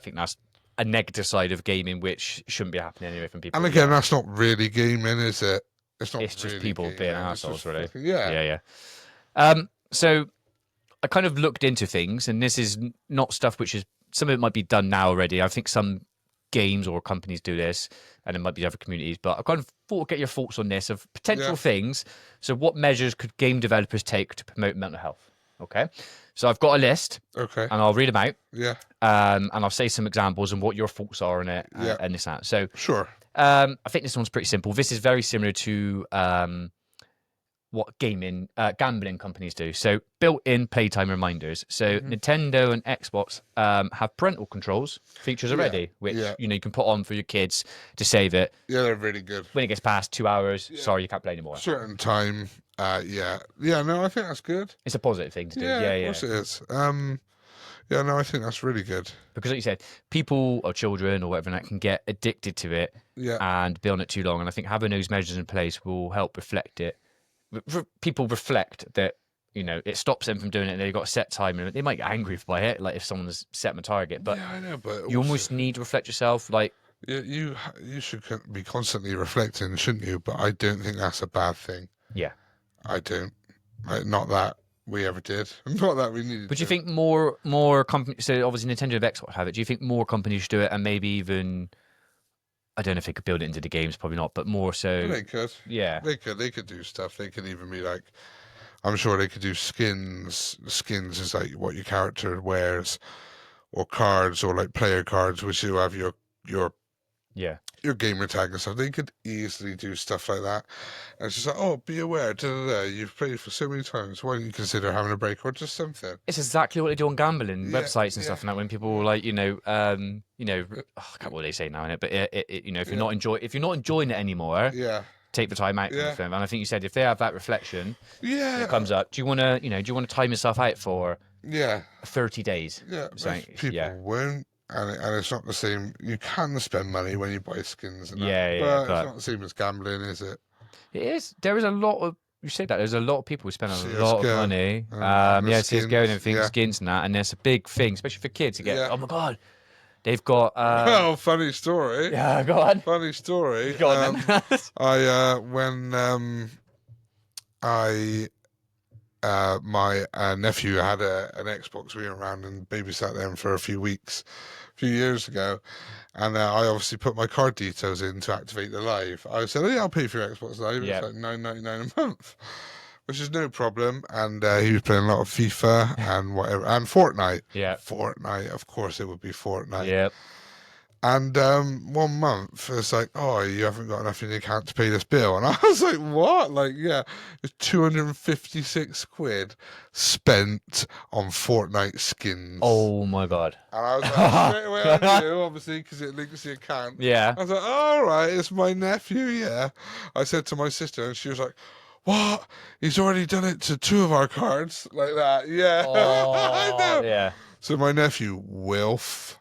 think that's a negative side of gaming which shouldn't be happening anyway from people.
And again, that's not really gaming, is it? It's not.
It's just
really
people
gaming.
being assholes, really.
Yeah.
So I kind of looked into things, and this is not stuff which is, some of it might be done now already. I think some games or companies do this, and it might be other communities, but I kind of thought, get your thoughts on this of potential things. So what measures could game developers take to promote mental health? Okay. So I've got a list.
Okay.
And I'll read them out.
Yeah.
And I'll say some examples and what your thoughts are on it and this and that. So
sure.
I think this one's pretty simple. This is very similar to what gambling companies do. So built-in playtime reminders. So Nintendo and Xbox have parental controls features already, which you can put on for your kids to save it.
Yeah, they're really good.
When it gets past 2 hours, sorry, you can't play anymore.
Certain time. No, I think that's good.
It's a positive thing to do.
Yeah, of course it is. I think that's really good.
Because like you said, people or children or whatever that can get addicted to it and be on it too long. And I think having those measures in place will help reflect it. People reflect that, it stops them from doing it and they've got a set time limit. They might get angry by it, like if someone's set them a target. But
I know, but
you almost need to reflect yourself. Like,
you should be constantly reflecting, shouldn't you? But I don't think that's a bad thing.
Yeah.
I don't. Not that we ever did. Not that we needed.
But do you think more companies? So obviously Nintendo and Xbox have it. Do you think more companies should do it, and maybe even? I don't know if they could build it into the games. Probably not. But more so.
They could.
Yeah.
They could do stuff. They could even be like, I'm sure they could do skins. Skins is like what your character wears, or cards, or like player cards, which you have your gamer tag and stuff. They could easily do stuff like that. And it's just like, oh, be aware, you've played for so many times. Why don't you consider having a break or just something?
It's exactly what they do on gambling websites and stuff. And that when people like, I can't remember what they say now in it, but if you're not enjoying it anymore, take the time out. Kind of thing. And I think you said if they have that reflection, it comes up. Do you want to time yourself out for 30 days?
Yeah, people won't. And it's not the same. You can spend money when you buy skins and that, but it's not the same as gambling, is it?
It is. There is a lot of, you say that, there's a lot of people who spend a lot of money. CSGO and everything, skins and that, and there's a big thing, especially for kids, to get, oh my God, they've got...
funny story.
Yeah, go on.
Funny story.
Go on then.
My nephew had an Xbox. We went around and babysat them for a few years ago, and I obviously put my card details in to activate the live. I said, I'll pay for your Xbox Live. It's like $9.99 a month, which is no problem. And he was playing a lot of FIFA and whatever, and Fortnite.
Yeah,
Fortnite. Of course, it would be Fortnite.
Yep.
And 1 month, it's like, oh, you haven't got enough in your account to pay this bill. And I was like, what? Like, yeah, it's 256 quid spent on Fortnite skins.
Oh my God.
And I was like, straight away I knew, obviously, because it links the account.
Yeah.
I was like, all right, it's my nephew, yeah. I said to my sister, and she was like, what? He's already done it to 2 of our cards? Like that, yeah.
Oh,
I know.
yeah.
So my nephew, Wilf,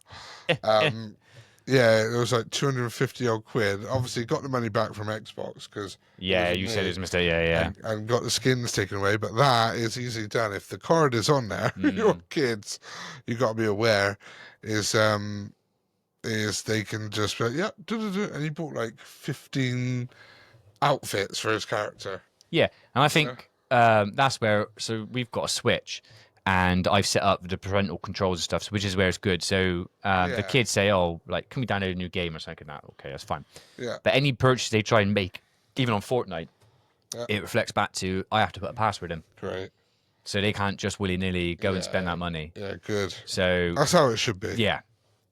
yeah, it was like 250 odd quid. Obviously, got the money back from Xbox because
you said it was a mistake. Yeah.
and got the skins taken away. But that is easily done. If the card is on there, your kids, you got to be aware is they can just be like, yeah, and he bought like 15 outfits for his character.
Yeah, and I think that's where. So we've got a Switch. And I've set up the parental controls and stuff, which is where it's good. So the kids say, oh, like, can we download a new game or something like that? Okay, that's fine.
Yeah.
But any purchase they try and make, even on Fortnite, it reflects back to, I have to put a password in.
Great.
So they can't just willy-nilly go and spend that money.
Yeah, good.
So
that's how it should be.
Yeah,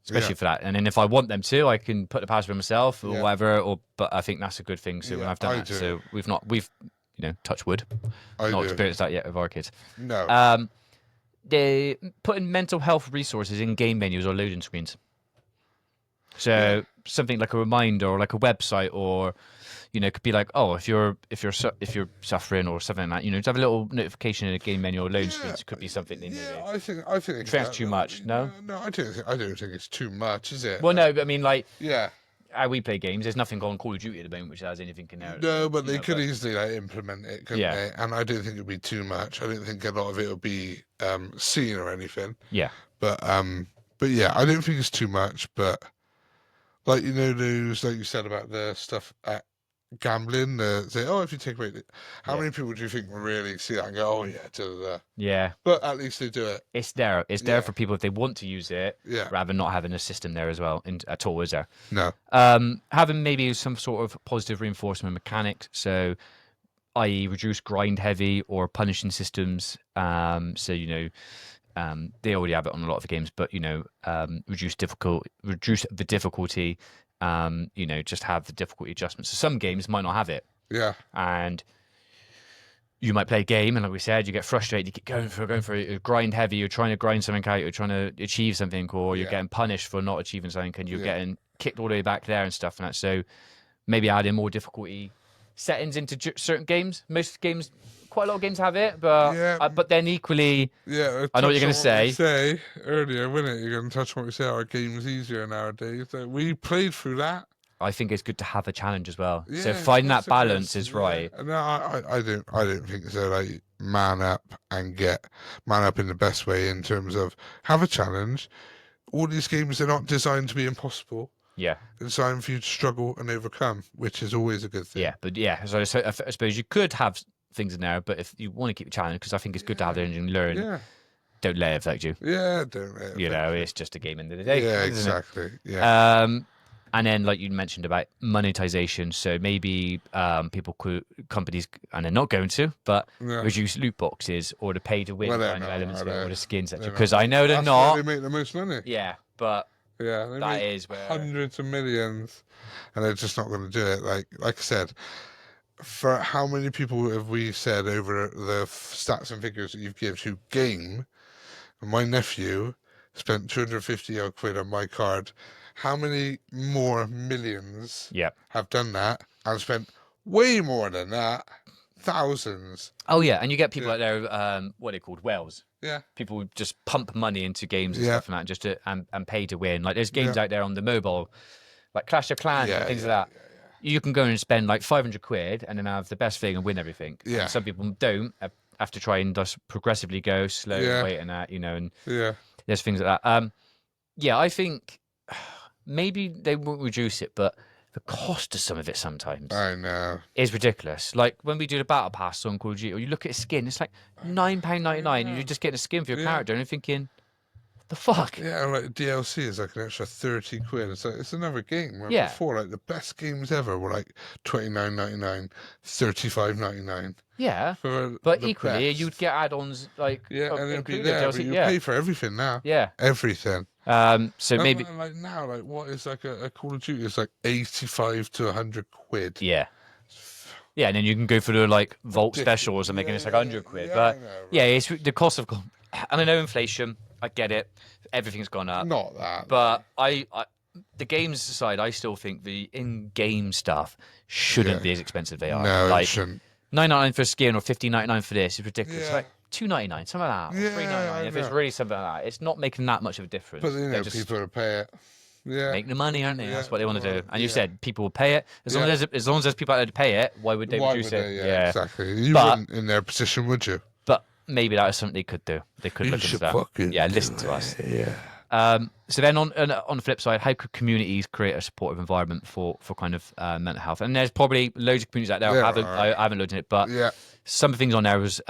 especially for that. And then if I want them to, I can put the password myself or whatever. But I think that's a good thing. So when I've done that, so we've touch wood, not experienced that yet with our kids.
No.
They put in mental health resources in game menus or loading screens. So something like a reminder or like a website, or it could be like, oh, if you're suffering or something like that, to have a little notification in a game menu or loading screens could be something they need.
I think
that's too much. No,
I don't think it's too much, is it?
Well, no, but I mean, like, how we play games, there's nothing on Call of Duty at the moment which has anything in there.
No, but they could easily implement it, couldn't they? And I don't think it'd be too much. I don't think a lot of it will be seen or anything.
Yeah.
But yeah, I don't think it's too much. But like those, like you said about the stuff at gambling, say, oh, if you take away, how many people do you think will really see that and go, oh yeah,
Yeah.
But at least they do it.
It's there. It's there for people if they want to use it.
Yeah.
Rather than not having a system there as well at all, is there?
No.
Having maybe some sort of positive reinforcement mechanics, so i.e. reduce grind heavy or punishing systems. So they already have it on a lot of the games, but reduce the difficulty. Just have the difficulty adjustments. So some games might not have it.
Yeah.
And you might play a game, and like we said, you get frustrated, you keep going for a grind heavy, you're trying to grind something out, you're trying to achieve something, or you're getting punished for not achieving something, and you're getting kicked all the way back there and stuff and that. So maybe add in more difficulty settings into certain games. Most games, quite a lot of games have it, but then equally, I know what you're going to say.
Earlier, wasn't it? You're going to touch on what we say. Our game's easier nowadays. We played through that.
I think it's good to have a challenge as well. So finding that balance is right.
No, I don't think so. Like man up in the best way in terms of have a challenge. All these games are not designed to be impossible.
Yeah.
It's designed for you to struggle and overcome, which is always a good thing.
Yeah, but so I suppose you could have things in there, but if you want to keep the challenge, because I think it's good to have the engine and learn, don't let it affect you.
Yeah, don't let it affect you.
It's just a game in the day.
Yeah, exactly. Yeah.
And then, like you mentioned about monetization, so maybe companies, and they're not going to, but reduce loot boxes or the pay to win elements of it, or the skins, because I know they're not.
That's where they make the most money.
Yeah, but that is where
hundreds of millions, and they're just not going to do it. Like I said, for how many people have we said over the stats and figures that you've given to game? My nephew spent 250 odd quid on my card. How many more millions have done that and spent way more than that? Thousands.
Oh, yeah. And you get people out there, what are they called? Whales.
Yeah.
People just pump money into games and stuff and that, just and pay to win. Like, there's games out there on the mobile, like Clash of Clans and things like that. You can go and spend like 500 quid and then have the best thing and win everything. Yeah. And some people don't, have to try and just progressively go slow, wait and that, and there's things like that. I think maybe they won't reduce it, but the cost of some of it sometimes is ridiculous. Like when we do the battle pass on Call of Duty, or you look at a skin, it's like £9.99, and you're just getting a skin for your character, and you're thinking, the fuck?
Yeah, like DLC is like an extra 30 quid. It's like, it's another game. Right?
Yeah.
Before, like the best games ever were like $29.99, $35.99.
Yeah, but equally, you'd get add-ons like
and it'd be there. But you pay for everything now.
Yeah,
everything.
So maybe
like now, like what is like a Call of Duty? It's like 85 to 100 quid.
yeah. Yeah, and then you can go for the like Vault special or something, and it's like 100 quid. But yeah, it's the cost of, and I know inflation. I get it. Everything's gone up.
Not that.
But I the games aside, I still think the in-game stuff shouldn't be as expensive as they are.
No,
like,
it shouldn't.
$9.99 for a skin or $15.99 for this is ridiculous.
Yeah.
Like $2.99, something like that, or $3.99 if it's really something like that. It's not making that much of a difference.
But you know, people will pay it. Yeah,
make the money, aren't they? That's what they want to do. And you said people will pay it as long as there's people out there to pay it. Why would they reduce it?
Yeah, exactly. You wouldn't in their position, would you?
But maybe that is something they could do. They could look into that. Listen to us.
Yeah.
So then on the flip side, how could communities create a supportive environment for kind of mental health? And there's probably loads of communities out there. I haven't looked at it, but some things on there was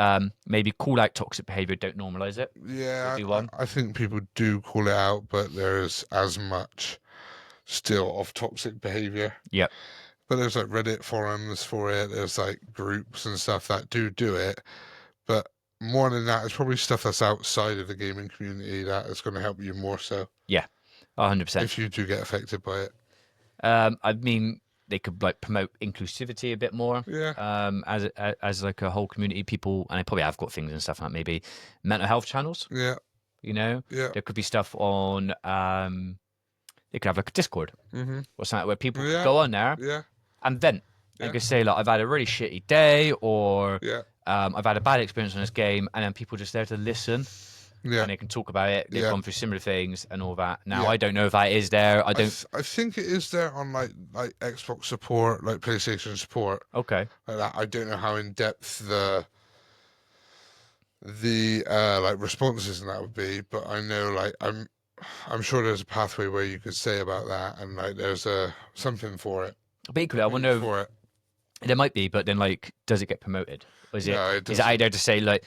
maybe call out toxic behaviour, don't normalise it.
Yeah, I think people do call it out, but there's as much still of toxic behaviour.
Yep.
But there's like Reddit forums for it. There's like groups and stuff that do it. But more than that, it's probably stuff that's outside of the gaming community that is going to help you more so.
Yeah, 100%.
If you do get affected by it.
I mean, they could like promote inclusivity a bit more.
Yeah.
As like a whole community, people, and they probably have got things and stuff like maybe mental health channels.
Yeah.
You know.
Yeah.
There could be stuff on. They could have like a Discord or something where people could go on there and vent. They could say like, I've had a really shitty day, or I've had a bad experience on this game, and then people just there to listen. Yeah. And they can talk about it. They've gone through similar things and all that. Now I don't know if that is there. I
think it is there on like Xbox support, like PlayStation support.
Okay.
Like that. I don't know how in depth the like responses and that would be, but I know like I'm sure there's a pathway where you could say about that, and like there's something for it.
But equally, I wonder for it. There might be, but then like, does it get promoted? Or is it out there to say like,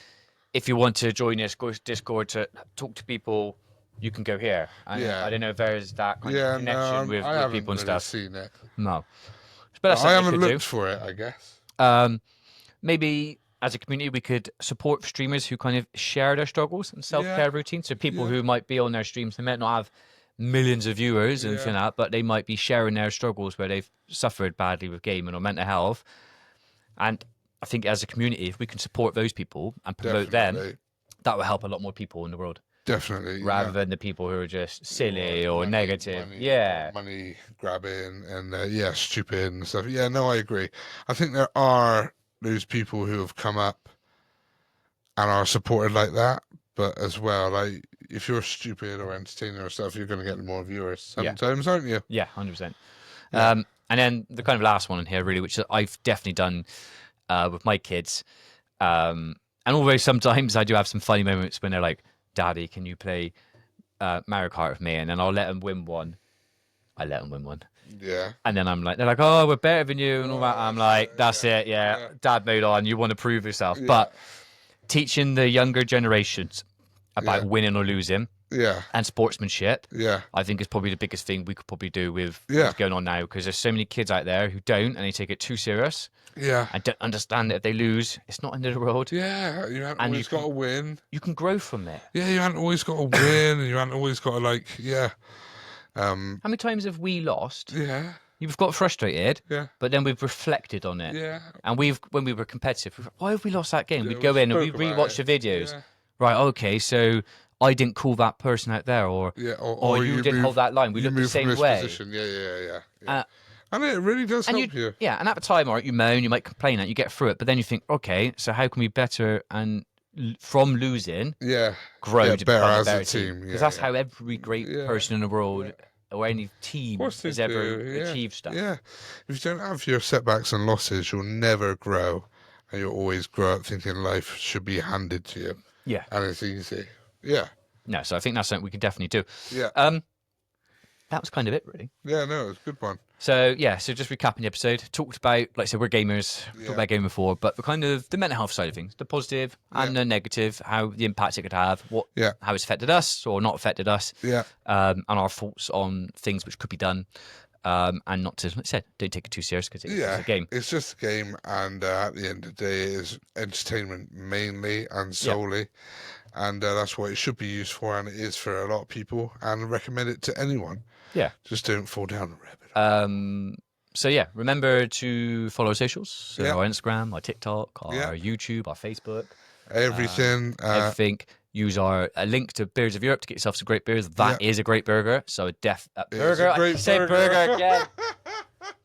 if you want to join this Discord to talk to people, you can go here. And I don't know if there's that kind of connection with people and stuff.
Seen it.
No, but
I haven't looked for it, I guess.
Maybe as a community, we could support streamers who kind of share their struggles and self-care routines. So people who might be on their streams, they might not have millions of viewers and things like that, but they might be sharing their struggles where they've suffered badly with gaming or mental health. And I think as a community, if we can support those people and promote them, that will help a lot more people in the world.
Definitely.
Rather than the people who are just silly or negative.
Money grabbing and stupid and stuff. Yeah, no, I agree. I think there are those people who have come up and are supported like that, but as well, like if you're stupid or entertaining or stuff, you're going to get more viewers sometimes, aren't you?
Yeah, 100%. And then the kind of last one in here, really, which I've definitely done with my kids. And although sometimes I do have some funny moments when they're like, Daddy, can you play Mario Kart with me? And then I'll let them win one. I let them win one.
Yeah.
And then I'm like, they're like, oh, we're better than you and all that. I'm like, that's it. Yeah. Dad mode on. You want to prove yourself. Yeah. But teaching the younger generations about winning or losing and sportsmanship, I think is probably the biggest thing we could probably do with what's going on now, because there's so many kids out there who don't, and they take it too serious.
Yeah.
And don't understand that if they lose, it's not the end of the world.
Yeah, you haven't always got to win.
You can grow from it.
Yeah, you haven't always got to win, and you haven't always got to how
many times have we lost?
Yeah.
You've got frustrated, but then we've reflected on it.
Yeah.
And when we were competitive, why have we lost that game? We'd go in and we'd rewatch the videos. Yeah. Right, okay, so I didn't call that person out there, or you didn't hold that line. We looked the same way.
Position. Yeah. And it really does help you.
Yeah, and at the time, you moan, you might complain, and you get through it, but then you think, okay, so how can we better and from losing, grow to become a better team? Because that's how every great person in the world or any team has ever achieved stuff.
Yeah, if you don't have your setbacks and losses, you'll never grow, and you'll always grow up thinking life should be handed to you.
Yeah,
and it's easy. Yeah.
No, so I think that's something we can definitely do.
Yeah.
That was kind of it, really.
Yeah, no, it was a good one.
So just recapping the episode, talked about, like I said, we're gamers, talked about gaming before, but the kind of the mental health side of things, the positive and the negative, how the impact it could have, how it's affected us or not affected us, and our thoughts on things which could be done. and not to, like I said, don't take it too serious because it's a game.
It's just a game, and at the end of the day, it is entertainment mainly and solely, and that's what it should be used for, and it is for a lot of people, and I recommend it to anyone.
Yeah.
Just don't fall down the rabbit hole.
So yeah, remember to follow our socials, so our Instagram, our TikTok, our YouTube, our Facebook.
Everything.
Everything. Use our link to Beers of Europe to get yourself some great beers. That is a great burger. So burger. I said burger again.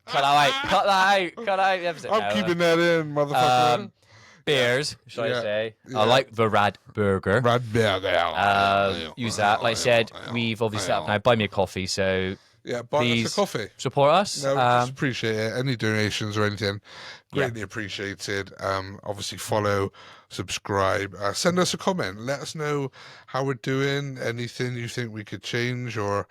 Cut that out. Cut that out. Cut out the episode.
I'm keeping that in, motherfucker.
Beers, shall I say? I like the Radburger.
Radburger.
Use that. Like I said, we've obviously set up now. Buy me a coffee. So
buy
please
us a coffee.
Support us.
No, just appreciate it. Any donations or anything, greatly appreciated. Obviously, follow, subscribe, send us a comment. Let us know how we're doing. Anything you think we could change or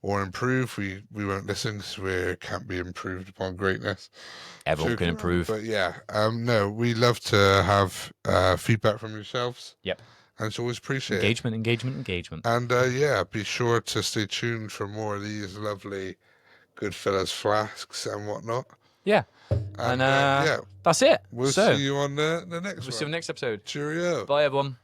improve. We won't listen because we can't be improved upon greatness.
Everyone can improve.
But no, we love to have feedback from yourselves.
Yep.
And it's always appreciated.
Engagement.
And be sure to stay tuned for more of these lovely Goodfellas flasks and whatnot.
Yeah. And that's it.
We'll see you on the next one.
We'll see you on the next episode.
Cheerio.
Bye, everyone.